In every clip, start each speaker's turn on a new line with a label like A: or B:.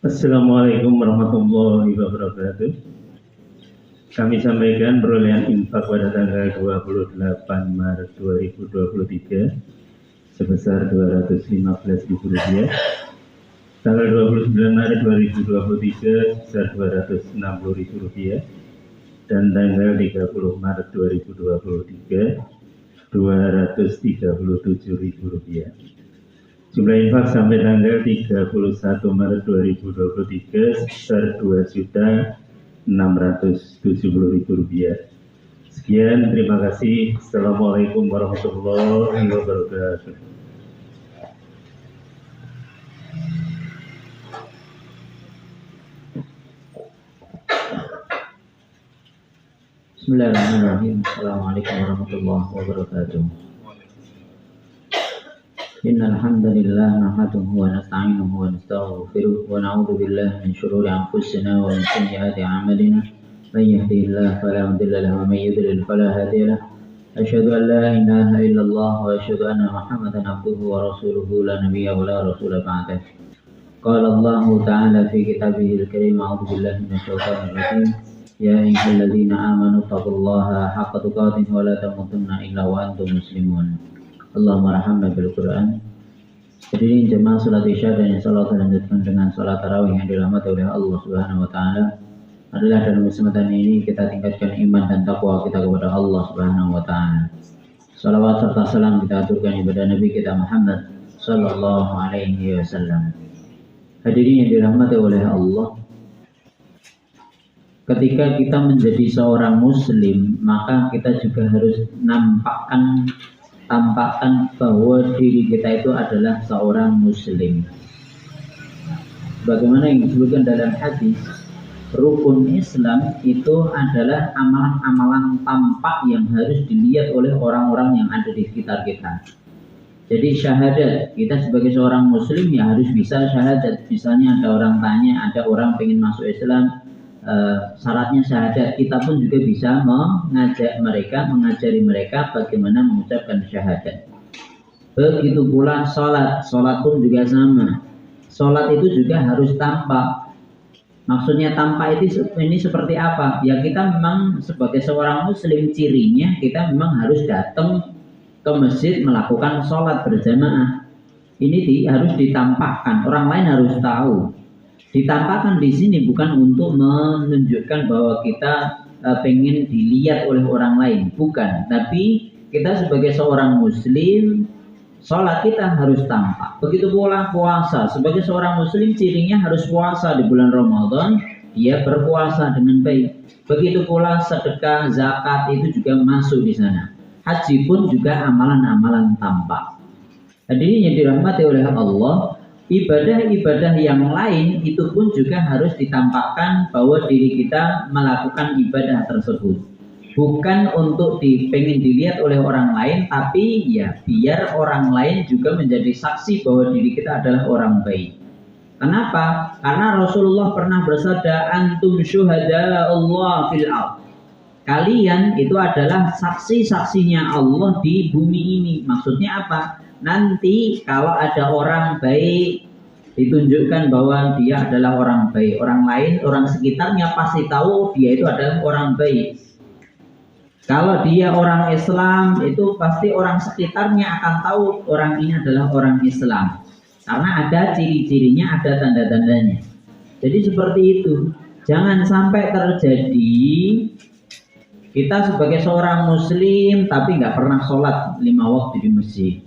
A: Assalamualaikum warahmatullahi wabarakatuh. Kami sampaikan perolehan infak pada tanggal 28 Maret 2023 sebesar Rp215.000. Tanggal 29 Maret 2023 sebesar Rp260.000 dan tanggal 30 Maret 2023 Rp237.000. Jumlah infak sampai tanggal 31 Maret 2023 sebesar Rp2.670.000. Sekian, terima kasih. Assalamualaikum warahmatullahi wabarakatuh.
B: Bismillahirrahmanirrahim. Assalamualaikum warahmatullahi wabarakatuh. Innal hamdalillah nahmaduhu wa nasta'inuhu wa nastaghfiruh wa na'udzu billahi min shururi anfusina wa min sayyiati a'malina. Man yahdihillahu fala mudilla lahu wa man yudlil fala hadiya lahu. Asyhadu an la ilaha illallah wa asyhadu anna Muhammadan abduhu wa rasuluhu la nabiyya wa la rasula ba'dahu. Qala Allah ta'ala fi kitabihil karim, a'udzu billahi minasy syaithanir rajim. Ya ayyuhalladzina amanu taqullaha haqqa tuqatih wa la tamutunna illa wa antum muslimun. Allahumma rahmna bil Quran. Hadirin jemaah salat Isya dan yang salat dilanjutkan dengan salat tarawih yang dirahmati oleh Allah Subhanahu wa taala adalah dalam kesempatan ini kita tingkatkan iman dan takwa kita kepada Allah Subhanahu wa taala. Salawat serta salam kita aturkan kepada Nabi kita Muhammad sallallahu alaihi wasallam. Hadirin yang dirahmati oleh Allah, ketika kita menjadi seorang muslim, maka kita juga harus tampakkan bahwa diri kita itu adalah seorang muslim. Bagaimana yang disebutkan dalam hadis, rukun Islam itu adalah amalan-amalan tampak yang harus dilihat oleh orang-orang yang ada di sekitar kita. Jadi syahadat, kita sebagai seorang muslim ya harus bisa syahadat. Misalnya ada orang tanya, ada orang pengen masuk Islam, syaratnya syahadat, kita pun juga bisa mengajari mereka bagaimana mengucapkan syahadat. Begitu pula sholat pun juga sama. Sholat itu juga harus tampak. Maksudnya tampak ini seperti apa? Ya kita memang sebagai seorang muslim, cirinya kita memang harus datang ke masjid melakukan sholat berjamaah. Ini harus ditampakkan, orang lain harus tahu. Ditampakkan di sini bukan untuk menunjukkan bahwa kita pengen dilihat oleh orang lain, bukan. Tapi kita sebagai seorang muslim, sholat kita harus tampak. Begitu pula puasa, sebagai seorang muslim cirinya harus puasa di bulan Ramadan, dia berpuasa dengan baik. Begitu pula sedekah, zakat itu juga masuk di sana. Haji pun juga amalan-amalan tampak. Hadirin yang dirahmati oleh Allah, ibadah-ibadah yang lain itu pun juga harus ditampakkan bahwa diri kita melakukan ibadah tersebut. Bukan untuk pengen dilihat oleh orang lain, tapi ya biar orang lain juga menjadi saksi bahwa diri kita adalah orang baik. Kenapa? Karena Rasulullah pernah bersabda, antum syuhada Allah fil ardh. Kalian itu adalah saksi-saksinya Allah di bumi ini. Maksudnya apa? Nanti kalau ada orang baik, ditunjukkan bahwa dia adalah orang baik. Orang lain, orang sekitarnya pasti tahu dia itu adalah orang baik. Kalau dia orang Islam, itu pasti orang sekitarnya akan tahu orang ini adalah orang Islam. Karena ada ciri-cirinya, ada tanda-tandanya. Jadi seperti itu. Jangan sampai terjadi kita sebagai seorang muslim tapi nggak pernah sholat 5 waktu di masjid.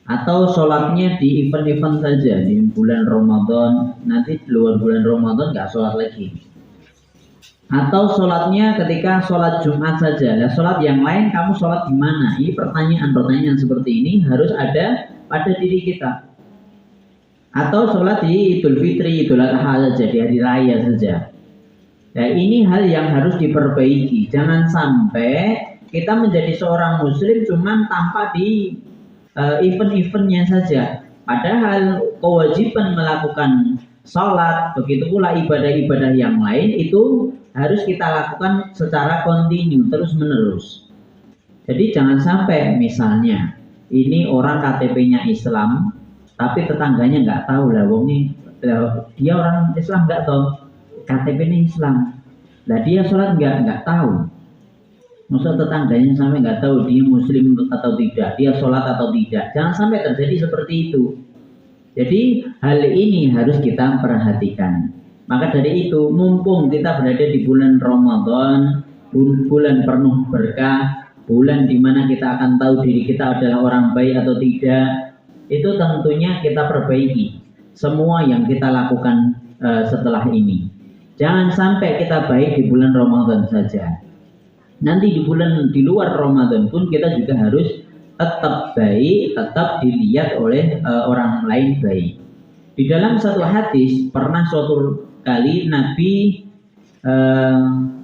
B: Atau sholatnya di event-event saja di bulan Ramadan, nanti di luar bulan Ramadan nggak sholat lagi. Atau sholatnya ketika sholat Jumat saja. Nah, sholat yang lain kamu sholat di mana? Ini pertanyaan-pertanyaan seperti ini harus ada pada diri kita. Atau sholat di Idul Fitri, Idul Adha saja, di hari raya saja. Nah, ini hal yang harus diperbaiki. Jangan sampai kita menjadi seorang muslim cuman tanpa di event-eventnya saja. Padahal kewajiban melakukan sholat, begitu pula ibadah-ibadah yang lain itu harus kita lakukan secara kontinu, terus menerus. Jadi jangan sampai misalnya ini orang KTP-nya Islam, tapi tetangganya nggak tahu lah, wong ini Dia orang Islam nggak tahu, KTP ini Islam. Lah dia sholat nggak tahu. Masa tetangganya sampai nggak tahu dia Muslim atau tidak, dia sholat atau tidak. Jangan sampai terjadi seperti itu. Jadi hal ini harus kita perhatikan. Maka dari itu, mumpung kita berada di bulan Ramadan, bulan penuh berkah, bulan dimana kita akan tahu diri kita adalah orang baik atau tidak, itu tentunya kita perbaiki semua yang kita lakukan setelah ini. Jangan sampai kita baik di bulan Ramadan saja. Nanti di luar Ramadan pun kita juga harus tetap baik, tetap dilihat oleh orang lain baik. Di dalam satu hadis pernah suatu kali Nabi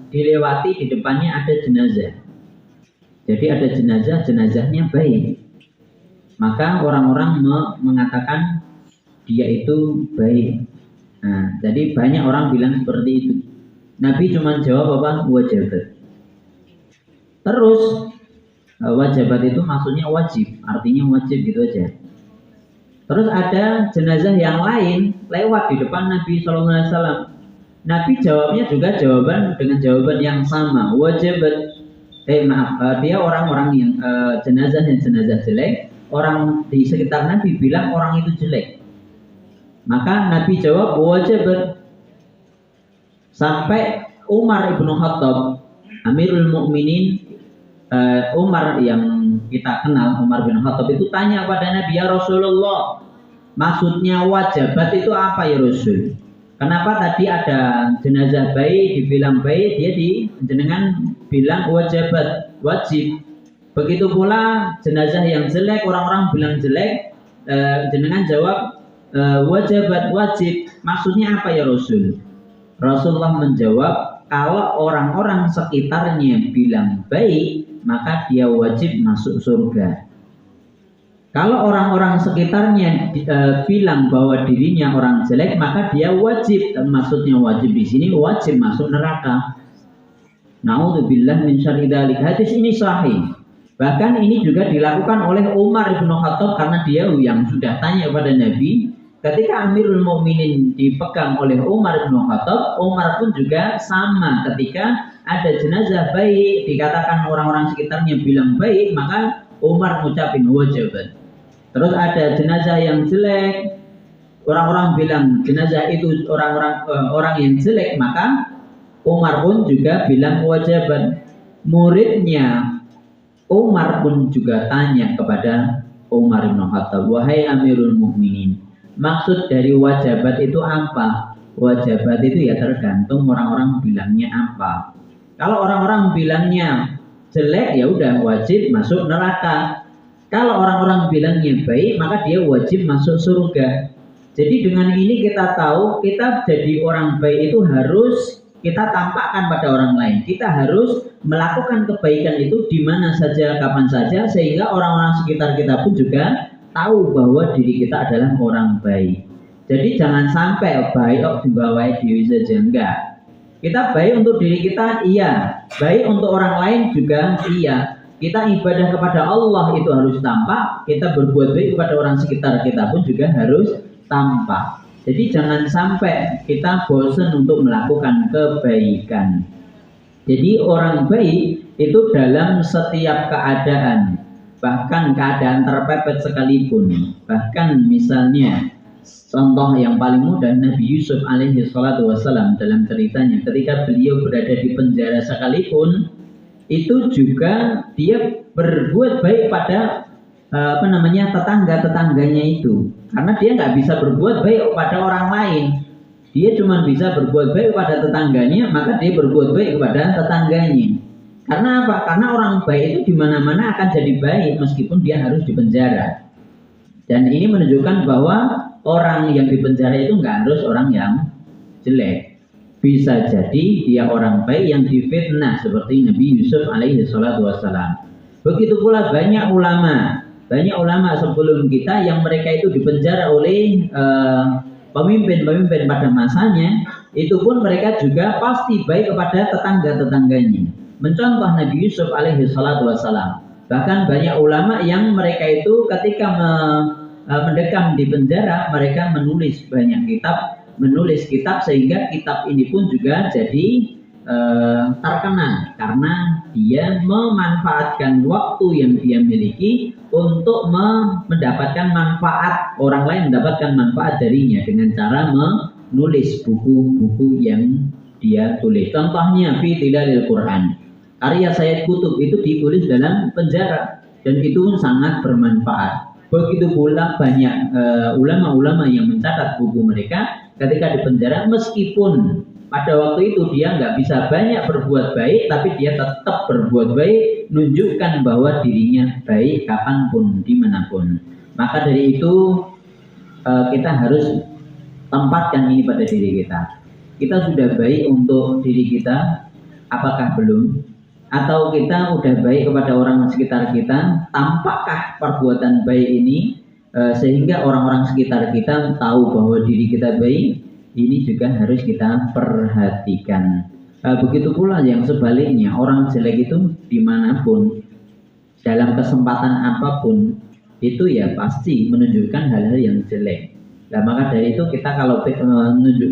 B: dilewati di depannya ada jenazah. Jadi ada jenazahnya baik. Maka orang-orang mengatakan dia itu baik. Nah, jadi banyak orang bilang seperti itu. Nabi cuma jawab apa? Wajibat. Terus wajibat itu maksudnya wajib, artinya wajib gitu aja. Terus ada jenazah yang lain lewat di depan Nabi SAW. Nabi jawabnya juga dengan jawaban yang sama, wajibat. Dia orang-orang yang jenazah jelek, orang di sekitar Nabi bilang orang itu jelek. Maka Nabi jawab wajibat. Sampai Umar ibnu Khattab, Amirul Mukminin, Umar yang kita kenal, Umar bin Khattab itu tanya pada Nabi, ya Rasulullah, maksudnya wajibat itu apa ya Rasul? Kenapa tadi ada jenazah baik dibilang baik, dia jenengan bilang wajibat, wajib. Begitu pula jenazah yang jelek, orang-orang bilang jelek, jenengan jawab wajibat, wajib. Maksudnya apa ya Rasul? Rasulullah menjawab, kalau orang-orang sekitarnya bilang baik, maka dia wajib masuk surga. Kalau orang-orang sekitarnya bilang bahwa dirinya orang jelek, maka dia wajib. Maksudnya wajib di sini wajib masuk neraka. Na'udzubillah min syarri dzalik. Hadis ini sahih. Bahkan ini juga dilakukan oleh Umar bin Khattab karena dia yang sudah tanya kepada Nabi. Ketika Amirul Mukminin dipegang oleh Umar bin Khattab, Umar pun juga sama. Ketika ada jenazah baik, dikatakan orang-orang sekitarnya bilang baik, maka Umar mengucapkan wajibat. Terus ada jenazah yang jelek, orang-orang bilang jenazah itu orang yang jelek, maka Umar pun juga bilang wajibat. Muridnya Umar pun juga tanya kepada Umar bin Khattab, wahai Amirul Mukminin, maksud dari wajibat itu apa? Wajibat itu ya tergantung orang-orang bilangnya apa. Kalau orang-orang bilangnya jelek, ya udah wajib masuk neraka. Kalau orang-orang bilangnya baik, maka dia wajib masuk surga. Jadi dengan ini kita tahu, kita jadi orang baik itu harus kita tampakkan pada orang lain. Kita harus melakukan kebaikan itu di mana saja, kapan saja, sehingga orang-orang sekitar kita pun juga tahu bahwa diri kita adalah orang baik. Jadi jangan sampai baik dibawa diri saja, enggak. Kita baik untuk diri kita, iya. Baik untuk orang lain juga, iya. Kita ibadah kepada Allah itu harus tampak. Kita berbuat baik kepada orang sekitar kita pun juga harus tampak. Jadi jangan sampai kita bosan untuk melakukan kebaikan. Jadi orang baik itu dalam setiap keadaan, bahkan keadaan terpepet sekalipun. Bahkan misalnya contoh yang paling mudah, Nabi Yusuf alaihi salatu wassalam dalam ceritanya ketika beliau berada di penjara sekalipun, itu juga dia berbuat baik pada tetangga-tetangganya itu, karena dia nggak bisa berbuat baik pada orang lain, dia cuma bisa berbuat baik pada tetangganya, maka dia berbuat baik kepada tetangganya. Karena apa? Karena orang baik itu di mana-mana akan jadi baik meskipun dia harus dipenjara. Dan ini menunjukkan bahwa orang yang dipenjara itu nggak harus orang yang jelek. Bisa jadi dia orang baik yang difitnah seperti Nabi Yusuf alaihi salatu wassalam. Begitu pula banyak ulama sebelum kita yang mereka itu dipenjara oleh pemimpin-pemimpin pada masanya, itu pun mereka juga pasti baik kepada tetangga-tetangganya. Mencontoh Nabi Yusuf alaihi salatu wassalam. Bahkan banyak ulama yang mereka itu ketika mendekam di penjara, mereka menulis banyak kitab sehingga kitab ini pun juga jadi terkenal karena dia memanfaatkan waktu yang dia miliki untuk mendapatkan manfaat, orang lain mendapatkan manfaat darinya dengan cara menulis buku-buku yang dia tulis. Contohnya fi Tilalil Quran, karya Sayyid Qutb itu ditulis dalam penjara dan itu sangat bermanfaat. Begitu pula banyak ulama-ulama yang mencatat buku mereka ketika di penjara, meskipun pada waktu itu dia nggak bisa banyak berbuat baik, tapi dia tetap berbuat baik, menunjukkan bahwa dirinya baik kapanpun, dimanapun. Maka dari itu kita harus tempatkan ini pada diri kita. Kita sudah baik untuk diri kita, apakah belum? Atau kita udah baik kepada orang sekitar kita, tampakkah perbuatan baik ini sehingga orang-orang sekitar kita tahu bahwa diri kita baik? Ini juga harus kita perhatikan. Begitu pula yang sebaliknya, orang jelek itu dimanapun, dalam kesempatan apapun, itu ya pasti menunjukkan hal-hal yang jelek. Nah, maka dari itu kita kalau menunjukkan